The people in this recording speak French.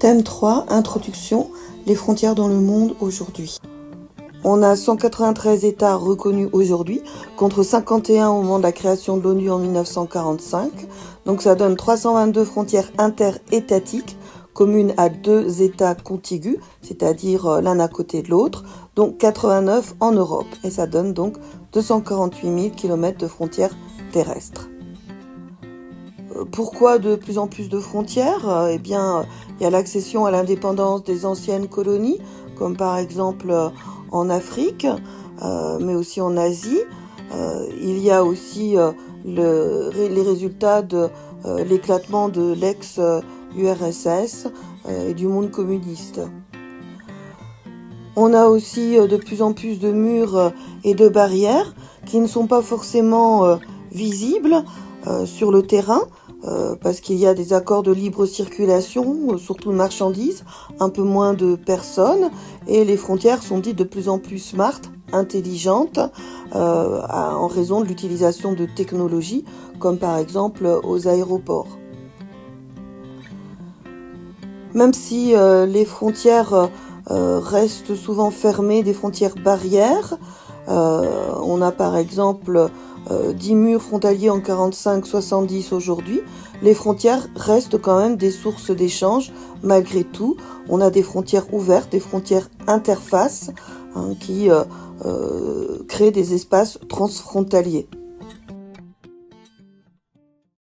Thème 3, Introduction, les frontières dans le monde aujourd'hui. On a 193 États reconnus aujourd'hui, contre 51 au moment de la création de l'ONU en 1945. Donc ça donne 322 frontières interétatiques, communes à 2 États contigus, c'est-à-dire l'un à côté de l'autre, donc 89 en Europe. Et ça donne donc 248 000 km de frontières terrestres. Pourquoi de plus en plus de frontières? Eh bien, il y a l'accession à l'indépendance des anciennes colonies, comme par exemple en Afrique, mais aussi en Asie. Il y a aussi les résultats de l'éclatement de l'ex-URSS et du monde communiste. On a aussi de plus en plus de murs et de barrières qui ne sont pas forcément visibles sur le terrain, parce qu'il y a des accords de libre circulation, surtout de marchandises, un peu moins de personnes, et les frontières sont dites de plus en plus smart, intelligentes, en raison de l'utilisation de technologies, comme par exemple aux aéroports. Même si les frontières restent souvent fermées, des frontières barrières, on a par exemple 10 murs frontaliers en 45-70 aujourd'hui, les frontières restent quand même des sources d'échange malgré tout. On a des frontières ouvertes, des frontières interfaces qui créent des espaces transfrontaliers.